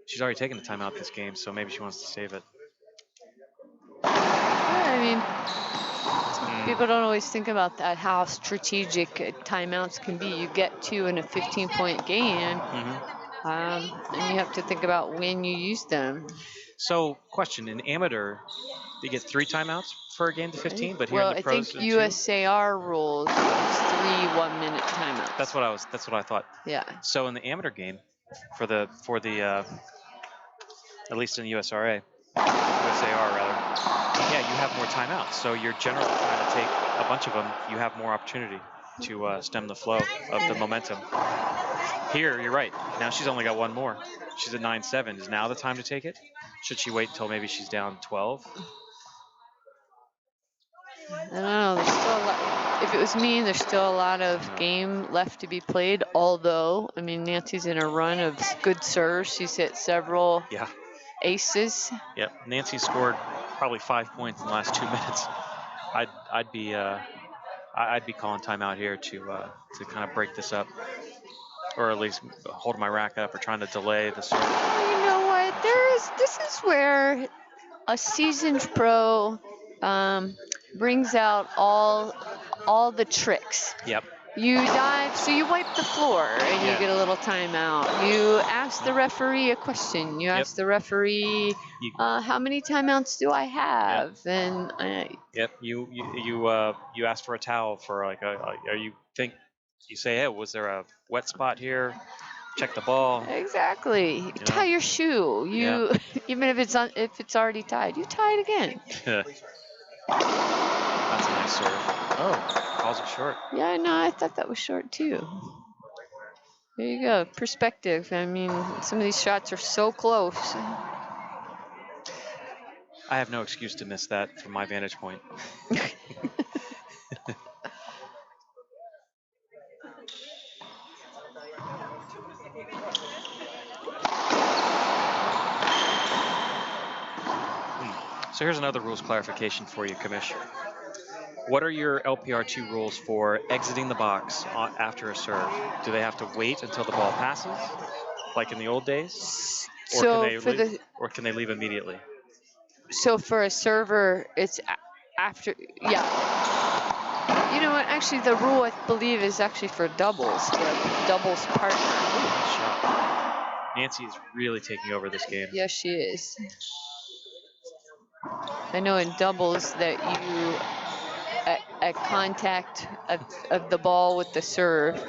S5: she's already taken the timeout this game, so maybe she wants to save it.
S4: Yeah, I mean, people don't always think about that, how strategic timeouts can be. You get two in a 15-point game, and you have to think about when you use them.
S5: So, question, in amateur, they get 3 timeouts for a game to 15, but here in the pros,
S4: I think USAR rules is 3 1-minute timeouts.
S5: That's what I thought.
S4: Yeah.
S5: So in the amateur game, for the at least in the USAR rather, yeah, you have more timeouts. So you're generally trying to take a bunch of them. You have more opportunity to stem the flow of the momentum. Here, you're right. Now she's only got one more. She's at 9-7. Is now the time to take it? should she wait until maybe she's down 12?
S4: I don't know. There's still a lot. If it was me, there's still a lot of game left to be played. Although, I mean, Nancy's in a run of good serves. She's hit several aces.
S5: Yep. Nancy scored probably 5 points in the last 2 minutes. I'd be calling timeout here to kind of break this up, or at least hold my racket up or trying to delay the serve.
S4: You know what? This is where a seasoned pro brings out all the tricks.
S5: Yep.
S4: You dive, so you wipe the floor and you get a little timeout. You ask the referee a question. You ask the referee, how many timeouts do I have? And
S5: you ask for a towel for like you say, hey, was there a wet spot here? Check the ball.
S4: Exactly. You tie your shoe. Even if it's already tied, you tie it again.
S5: That's a nice serve. Oh, calls it short.
S4: Yeah, no, I thought that was short too. There you go, perspective. I mean, some of these shots are so close.
S5: I have no excuse to miss that from my vantage point. So here's another rules clarification for you, Kamish. What are your LPRT rules for exiting the box after a serve? Do they have to wait until the ball passes, like in the old days? Or can they leave immediately?
S4: So for a server, it's after, You know what? Actually, the rule, I believe, is actually for doubles, the doubles partner.
S5: Nice shot. Nancy is really taking over this game.
S4: Yes, she is. I know in doubles that you, at contact of the ball with the serve,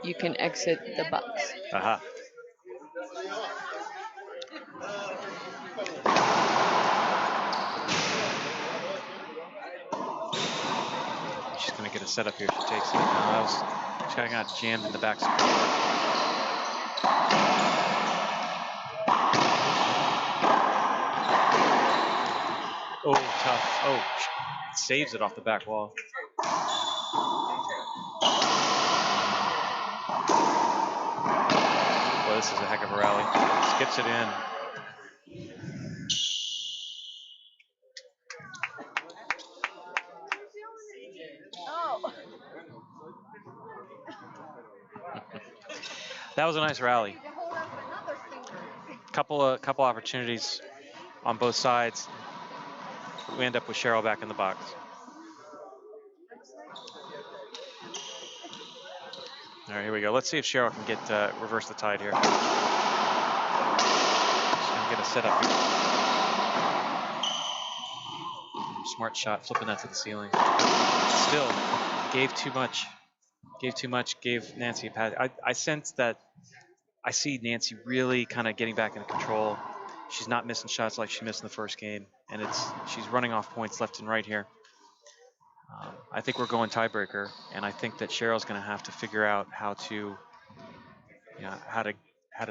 S4: you can exit the box.
S5: Aha. She's going to get a setup here. She takes it. She kind of got jammed in the back. Oh, tough. Oh, saves it off the back wall. Boy, this is a heck of a rally. Skips it in. That was a nice rally. Couple opportunities on both sides. We end up with Cheryl back in the box. All right, here we go. Let's see if Cheryl can get reverse the tide here. She's gonna get a setup here. Smart shot, flipping that to the ceiling. Still, gave too much. Gave Nancy a pass. I sense that. I see Nancy really kind of getting back into control. She's not missing shots like she missed in the first game, and she's running off points left and right here. I think we're going tiebreaker, and I think that Cheryl's going to have to figure out how to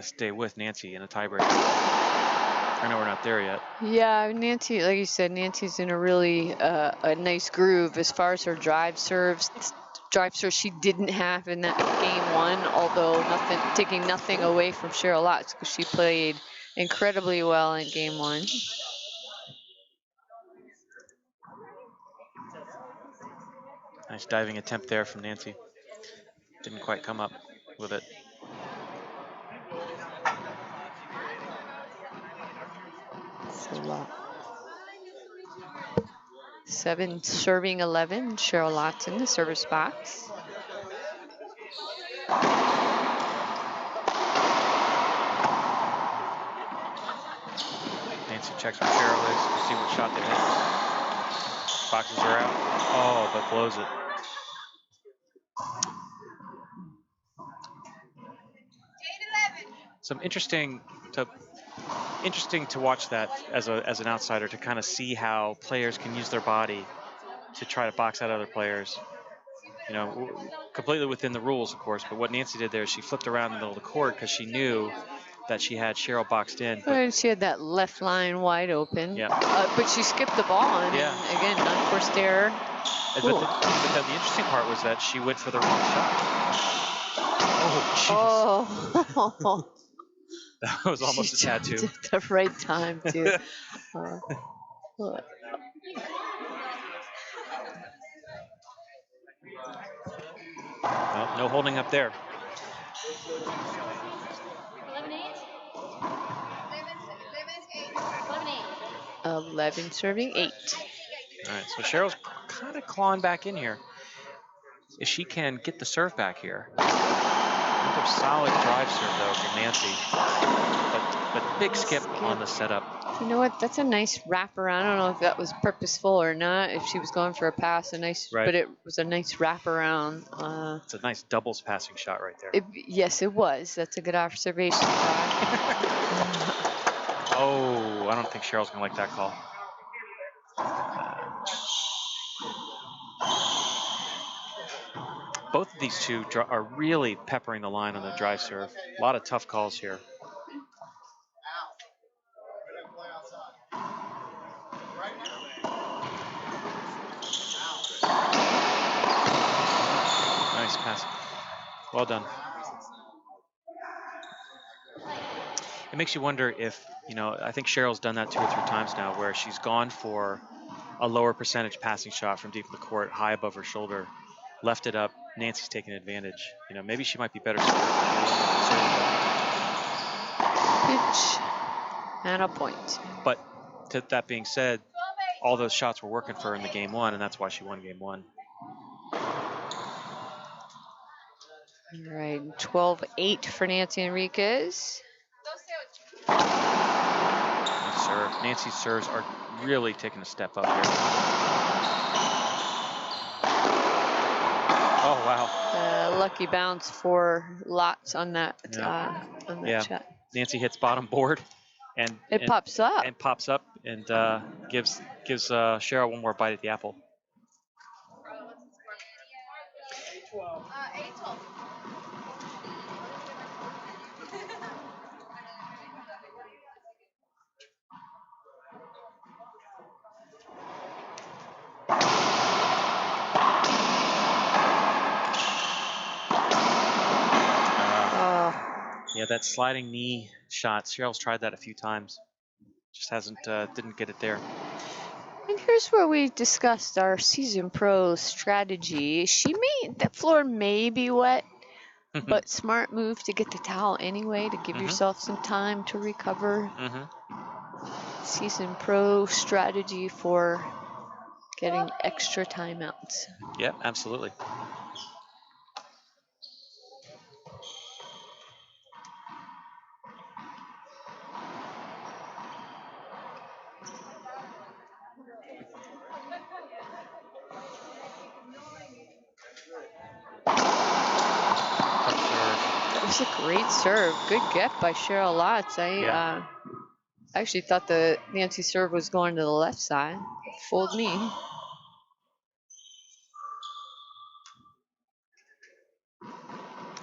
S5: stay with Nancy in a tiebreaker. I know we're not there yet.
S4: Yeah, Nancy, like you said, Nancy's in a really a nice groove as far as her drive serves. She didn't have in that game one, although taking nothing away from Cheryl Lotz, because she played incredibly well in game one.
S5: Nice diving attempt there from Nancy. Didn't quite come up with it.
S4: It's a lot. 7 serving 11. Cheryl Lotz in the service box.
S5: Nancy checks where Cheryl is to see what shot they hit. Boxes are out. Oh, but blows it. Some interesting to watch that as an outsider, to kind of see how players can use their body to try to box out other players. You know, completely within the rules, of course. But what Nancy did there is she flipped around in the middle of the court because she knew that she had Cheryl boxed in. But
S4: And she had that left line wide open.
S5: Yeah.
S4: But she skipped the ball. And again, unforced error.
S5: But the interesting part was that she went for the wrong shot. Oh, jeez.
S4: Oh.
S5: That was almost a tattoo.
S4: At the right time, too.
S5: No holding up there.
S4: 11 serving 8.
S5: All right, so Cheryl's kind of clawing back in here. If she can get the serve back here. Another solid drive serve, though, from Nancy. But big skip on the setup.
S4: You know what? That's a nice wraparound. I don't know if that was purposeful or not. If she was going for a pass, but it was a nice wraparound.
S5: It's a nice doubles passing shot right there.
S4: Yes, it was. That's a good observation.
S5: Oh, I don't think Cheryl's gonna like that call. Both of these two are really peppering the line on the drive serve. A lot of tough calls here. Nice pass. Well done. It makes you wonder if, I think Cheryl's done that 2 or 3 times now where she's gone for a lower percentage passing shot from deep in the court, high above her shoulder, left it up. Nancy's taking advantage. Maybe she might be better served.
S4: Pitch and a point.
S5: But that being said, all those shots were working for her in the game 1, and that's why she won game 1.
S4: All right, 12-8 for Nancy Enriquez.
S5: Nice serve. Nancy's serves are really taking a step up here. Oh, wow.
S4: Lucky bounce for lots on that, shot.
S5: Nancy hits bottom board. And
S4: pops up.
S5: And pops up and gives Cheryl one more bite at the apple. Yeah, that sliding knee shot. Cheryl's tried that a few times. Just didn't get it there.
S4: And here's where we discussed our season pro strategy. That floor may be wet, but smart move to get the towel anyway to give yourself some time to recover. Season pro strategy for getting extra timeouts.
S5: Yeah, absolutely.
S4: That was a great serve. Good get by Cheryl Lotz. I actually thought the Nancy serve was going to the left side. It fooled me.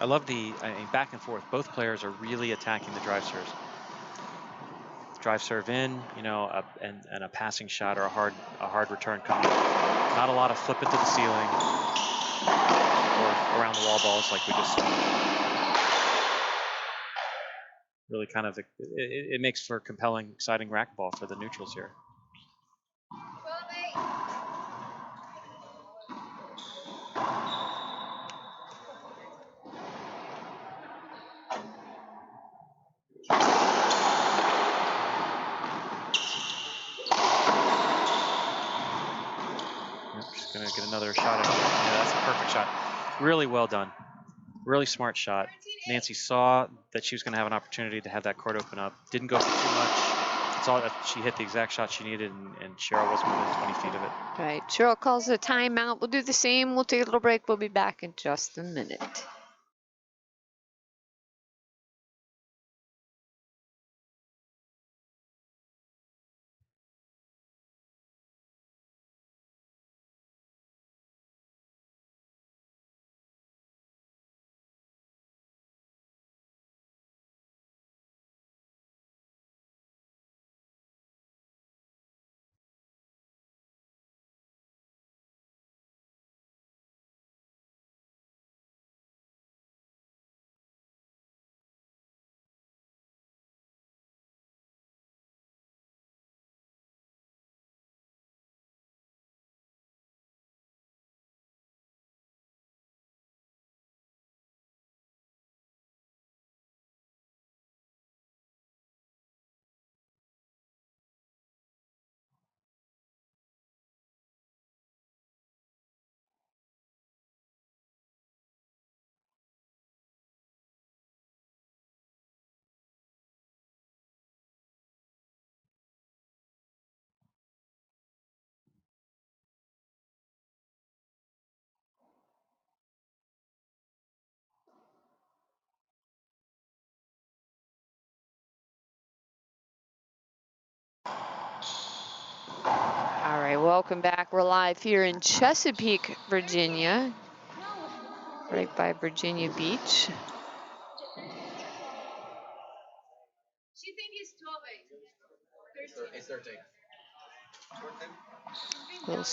S5: I love the back and forth. Both players are really attacking the drive serves. Drive serve in, and a passing shot or a hard return coming. Not a lot of flip it to the ceiling or around the wall balls like we just saw. Really kind of it makes for compelling, exciting racquetball for the neutrals here. Just gonna get another shot at it. Yeah, that's a perfect shot. Really well done. Really smart shot. Nancy saw that she was going to have an opportunity to have that court open up. Didn't go for too much. It's all that she hit the exact shot she needed, and Cheryl wasn't within 20 feet of it.
S4: All right, Cheryl calls a timeout. We'll do the same. We'll take a little break. We'll be back in just a minute. right, welcome back. We're live here in Chesapeake, Virginia, right by Virginia Beach.
S6: It's 13.
S4: Little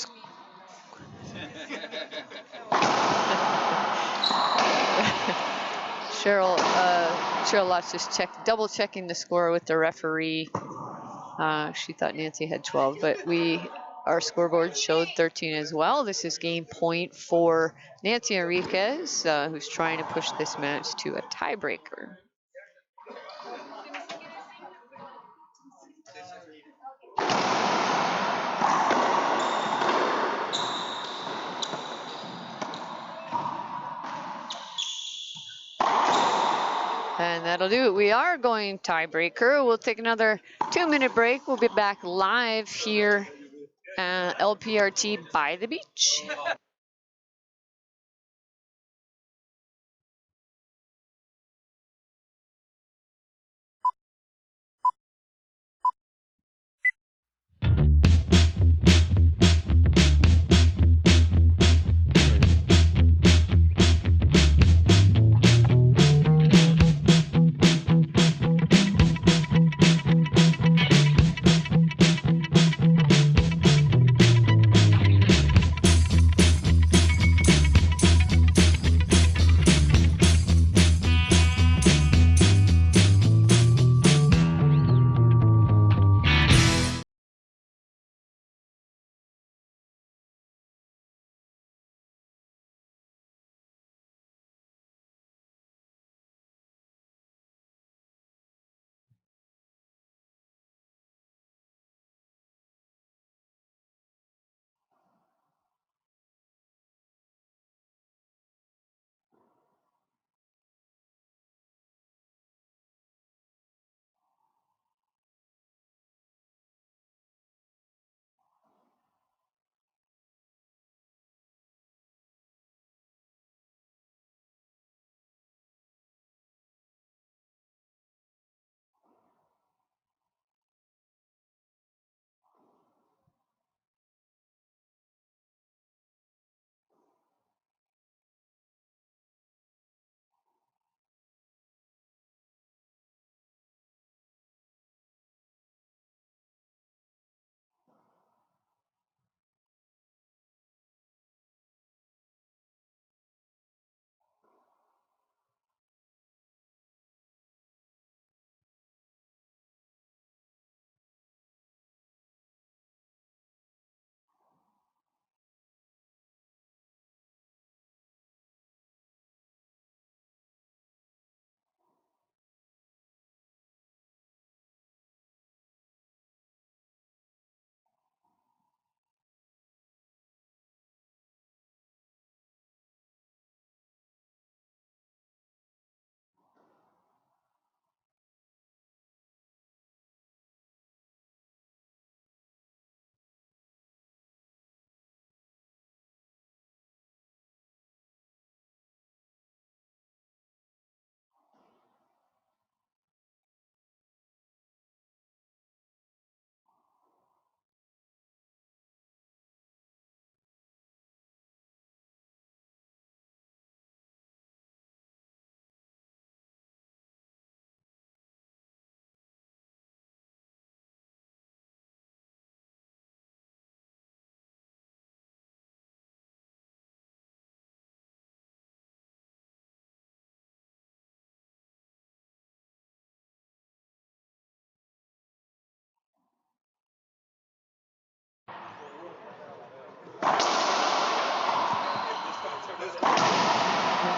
S4: Cheryl Lotz just double checking the score with the referee. She thought Nancy had 12, but our scoreboard showed 13 as well. This is game point for Nancy Enriquez, who's trying to push this match to a tiebreaker. And that'll do it. We are going tiebreaker. We'll take another 2-minute break. We'll be back live here at LPRT by the beach.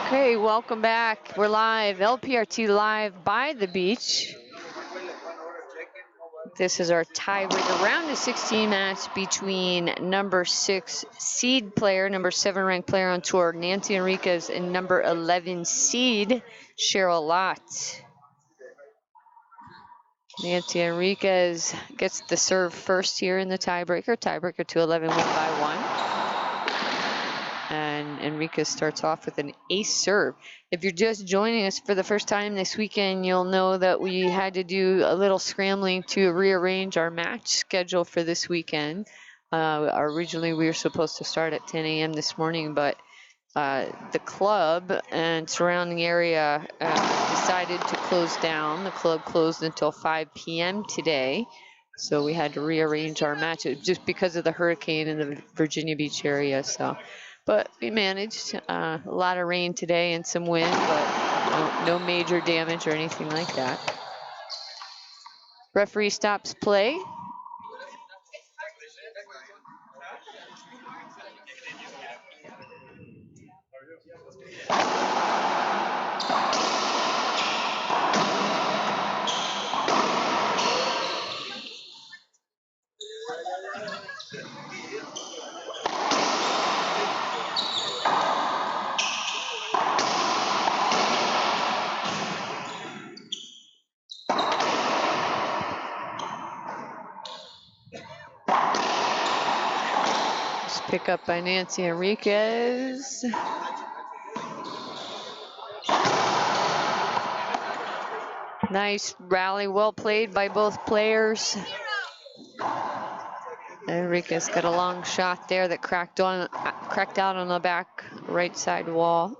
S4: Okay, welcome back. We're live, LPRT live by the beach. This is our tiebreaker round of 16 match between number 6 seed player, number 7 ranked player on tour, Nancy Enriquez, and number 11 seed, Cheryl Lott. Nancy Enriquez gets the serve first here in the tiebreaker. Tiebreaker to 11 win by 1. And Enriquez starts off with an ace serve. If you're just joining us for the first time this weekend, you'll know that we had to do a little scrambling to rearrange our match schedule for this weekend. Originally, we were supposed to start at 10 a.m. this morning, but the club and surrounding area decided to close down. The club closed until 5 p.m. today, so we had to rearrange our match just because of the hurricane in the Virginia Beach area. So, but we managed. A lot of rain today and some wind, but no major damage or anything like that. Referee stops play. Pick up by Nancy Enriquez. Nice rally, well played by both players. Enriquez got a long shot there that cracked out on the back right side wall.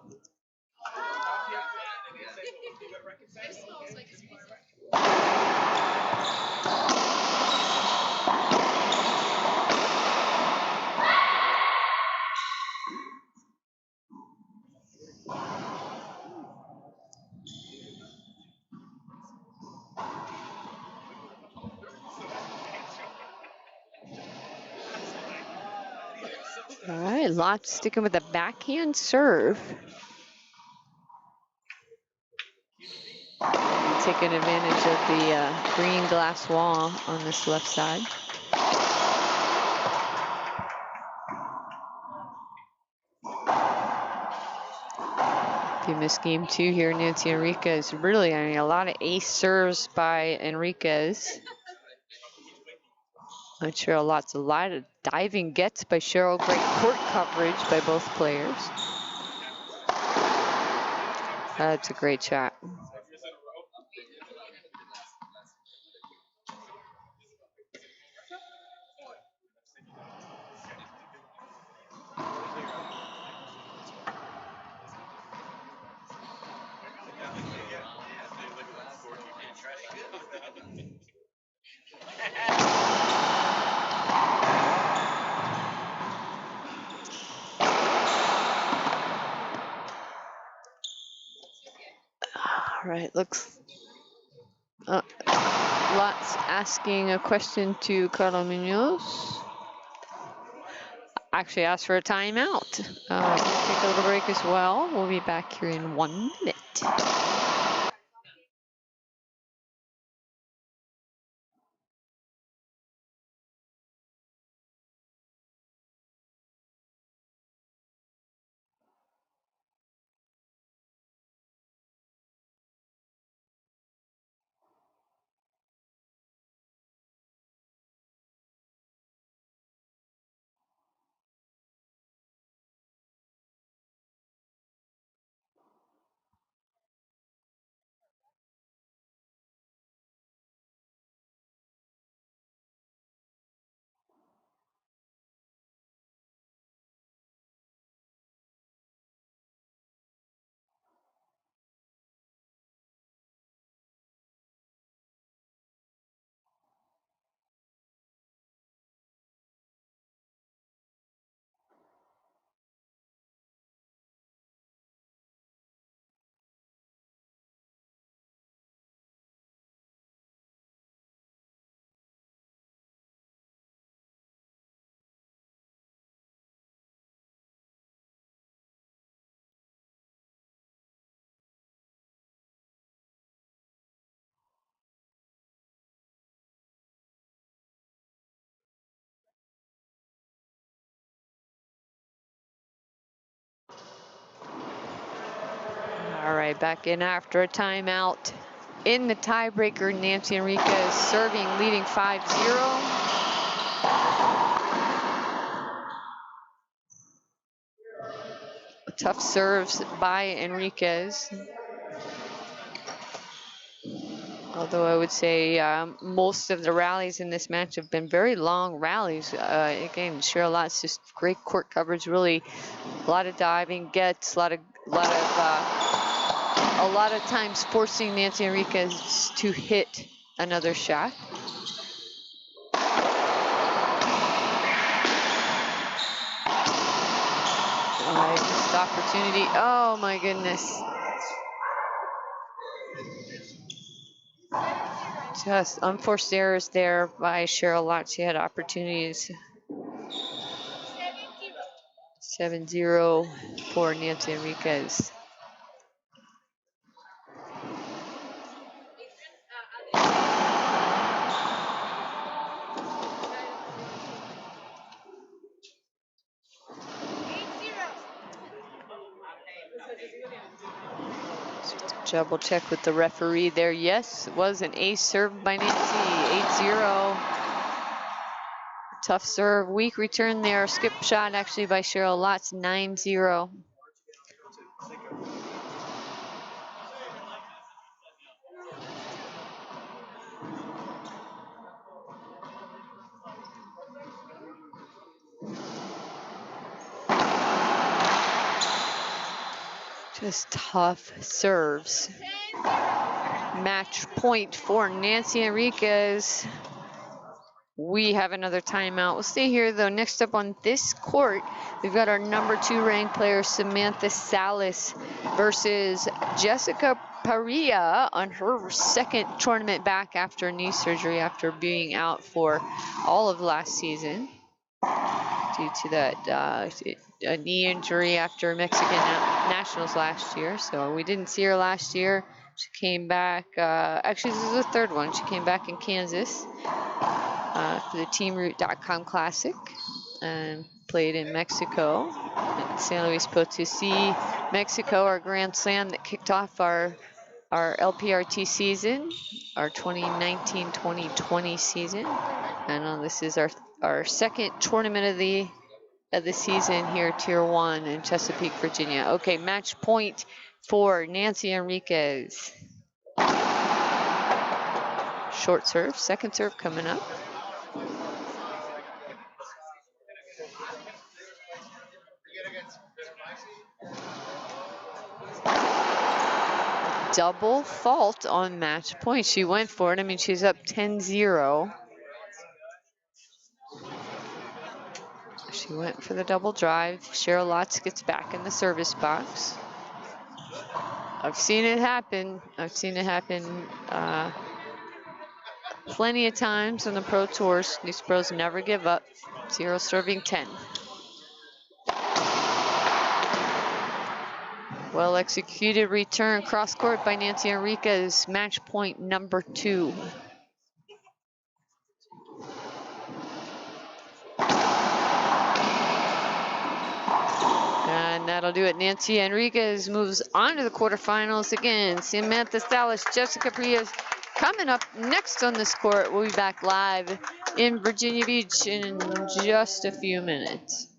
S4: All right, Lott sticking with a backhand serve. Taking advantage of the green glass wall on this left side. If you miss game 2 here, Nancy Enriquez. Really, I mean, a lot of ace serves by Enriquez. Not sure a lot of diving gets by Cheryl. Great court coverage by both players. That's a great shot. All right, looks. Lott's asking a question to Carla Munoz. Actually asked for a timeout. Take a little break as well. We'll be back here in 1 minute. All right, back in after a timeout. In the tiebreaker, Nancy Enriquez serving, leading 5-0. Tough serves by Enriquez. Although I would say most of the rallies in this match have been very long rallies. Again, Cheryl Lott's just great court coverage. Really, a lot of diving gets, a lot of times forcing Nancy Enriquez to hit another shot. Missed opportunity. Oh my goodness. Just unforced errors there by Cheryl Lott. She had opportunities. 7-0 for Nancy Enriquez. Double check with the referee there. Yes, it was an ace serve by Nancy. 8-0. Tough serve. Weak return there. Skip shot actually by Cheryl Lott's. 9-0. Just tough serves. Match point for Nancy Enriquez. We have another timeout. We'll stay here though. Next up on this court, we've got our number 2 ranked player, Samantha Salas, versus Jessica Paria on her second tournament back after knee surgery after being out for all of last season due to that a knee injury after Mexican Nationals last year. So we didn't see her last year. She came back, actually this is the third one. She came back in Kansas for the TeamRoute.com Classic and played in Mexico, in San Luis Potosi, Mexico, our Grand Slam that kicked off our LPRT season, our 2019-2020 season. And this is our second tournament of the season here, Tier 1 in Chesapeake, Virginia. Okay, match point for Nancy Enriquez. Short serve, second serve coming up. Double fault on match point. She went for it. I mean, she's up 10-0. She went for the double drive. Cheryl Lotz gets back in the service box. I've seen it happen. I've seen it happen plenty of times on the pro tours. These pros never give up. 0 serving 10. Well executed return cross court by Nancy Enriquez. Match point number 2. And that'll do it. Nancy Enriquez moves on to the quarterfinals again. Samantha Salas, Jessica Prias coming up next on this court. We'll be back live in Virginia Beach in just a few minutes.